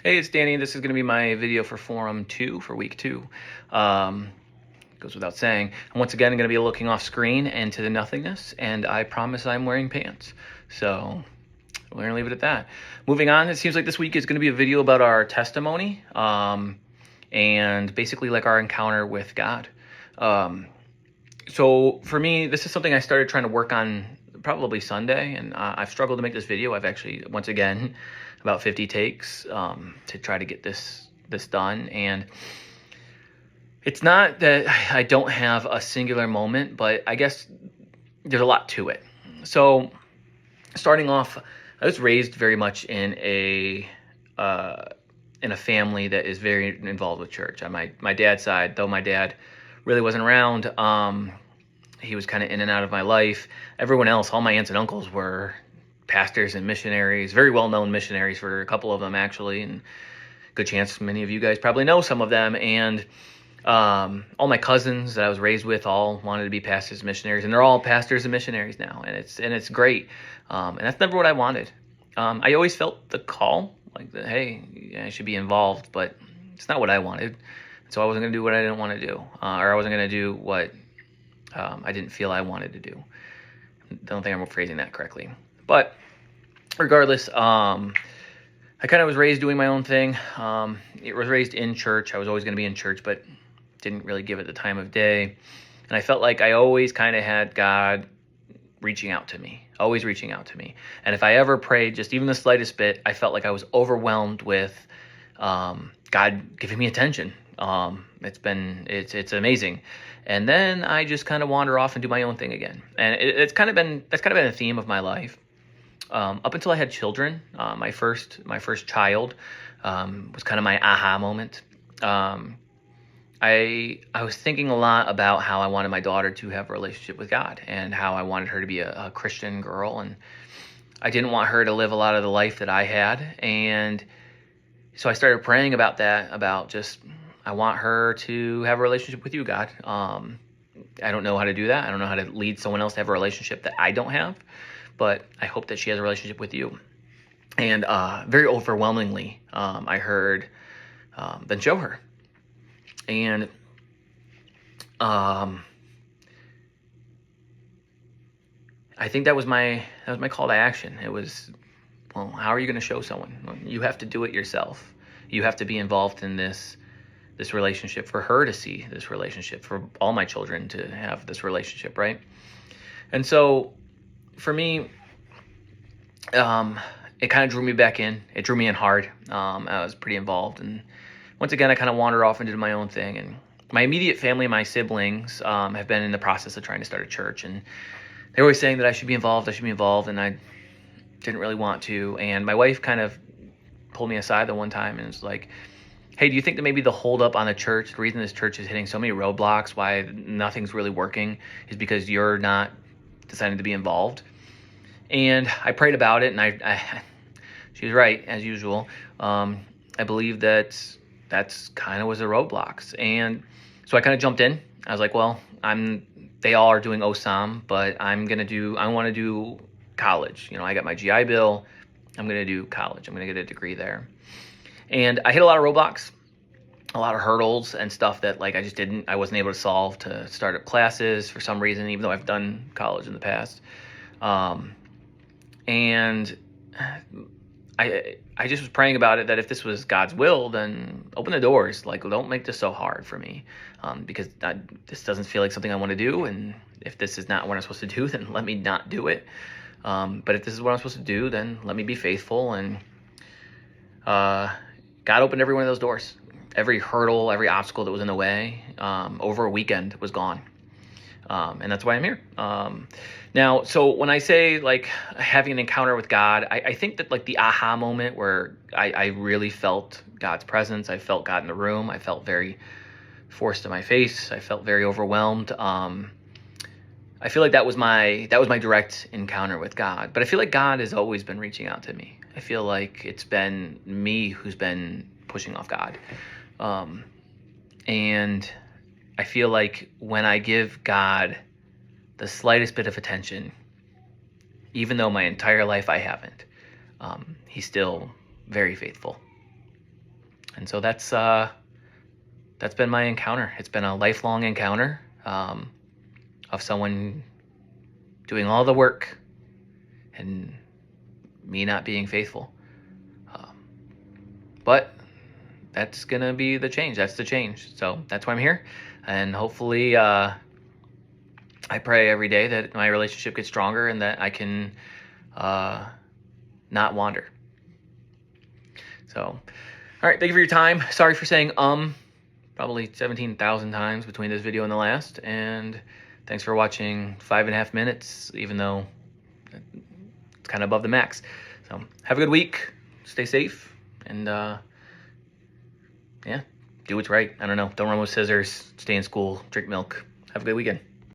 Hey, it's Danny. This is going to be my video for Forum 2 for week 2. Goes without saying. And once again, I'm going to be looking off screen into the nothingness, and I promise I'm wearing pants. So we're going to leave it at that. Moving on, it seems like this week is going to be a video about our testimony and basically like our encounter with God. So for me, this is something I started trying to work on probably Sunday, and I've struggled to make this video. I've actually, once again, about 50 takes to try to get this done. And it's not that I don't have a singular moment, but I guess there's a lot to it. So starting off, I was raised very much in a family that is very involved with church. On my dad's side, though my dad really wasn't around, he was kind of in and out of my life. Everyone else, all my aunts and uncles were pastors and missionaries, very well-known missionaries for a couple of them actually, and good chance many of you guys probably know some of them. And all my cousins that I was raised with all wanted to be pastors and missionaries, and they're all pastors and missionaries now, and it's great. And that's never what I wanted. I always felt the call, like that, hey, I should be involved, but it's not what I wanted. So I wasn't going to do what I didn't want to do, or I wasn't going to do what I didn't feel I wanted to do. I don't think I'm phrasing that correctly. But regardless, I kind of was raised doing my own thing. It was raised in church. I was always going to be in church, but didn't really give it the time of day. And I felt like I always kind of had God reaching out to me, always reaching out to me. And if I ever prayed just even the slightest bit, I felt like I was overwhelmed with God giving me attention. It's amazing. And then I just kind of wander off and do my own thing again. And that's kind of been a theme of my life. Up until I had children, my first child was kind of my aha moment. I was thinking a lot about how I wanted my daughter to have a relationship with God, and how I wanted her to be a Christian girl, and I didn't want her to live a lot of the life that I had. And so I started praying about that, about just, I want her to have a relationship with you, God. I don't know how to do that. I don't know how to lead someone else to have a relationship that I don't have, but I hope that she has a relationship with you. And very overwhelmingly, I heard, then show her. And I think that was my call to action. It was, well, how are you going to show someone? Well, you have to do it yourself. You have to be involved in this relationship for her to see this relationship, for all my children to have this relationship, right? And so for me, it kind of drew me back in. It drew me in hard. I was pretty involved, and once again, I kind of wandered off and did my own thing. And my immediate family, my siblings, have been in the process of trying to start a church, and they're always saying that I should be involved, and I didn't really want to. And my wife kind of pulled me aside the one time and was like, hey, do you think that maybe the holdup on the church, the reason this church is hitting so many roadblocks, why nothing's really working, is because you're not deciding to be involved? And I prayed about it, and she was right, as usual. I believe that's kind of was the roadblocks. And so I kind of jumped in. I was like, well, they all are doing OSAM, but I want to do college. You know, I got my GI Bill. I'm going to do college. I'm going to get a degree there. And I hit a lot of roadblocks, a lot of hurdles and stuff that like I wasn't able to solve to start up classes for some reason, even though I've done college in the past. And I just was praying about it, that if this was God's will, then open the doors. Like, don't make this so hard for me, because this doesn't feel like something I want to do. And if this is not what I'm supposed to do, then let me not do it. But if this is what I'm supposed to do, then let me be faithful. And God opened every one of those doors. Every hurdle, every obstacle that was in the way, over a weekend was gone. And that's why I'm here. Now, so when I say like having an encounter with God, I think that like the aha moment where I really felt God's presence, I felt God in the room, I felt very forced to my face, I felt very overwhelmed. I feel like that was my direct encounter with God. But I feel like God has always been reaching out to me. I feel like it's been me who's been pushing off God. And I feel like when I give God the slightest bit of attention, even though my entire life I haven't, he's still very faithful. And so that's been my encounter. It's been a lifelong encounter of someone doing all the work and me not being faithful. But that's going to be the change. That's the change. So that's why I'm here. And hopefully I pray every day that my relationship gets stronger and that I can not wander. So, all right. Thank you for your time. Sorry for saying probably 17,000 times between this video and the last. And thanks for watching 5.5 minutes, even though it's kind of above the max. So have a good week. Stay safe. And yeah, do what's right. I don't know. Don't run with scissors. Stay in school. Drink milk. Have a good weekend.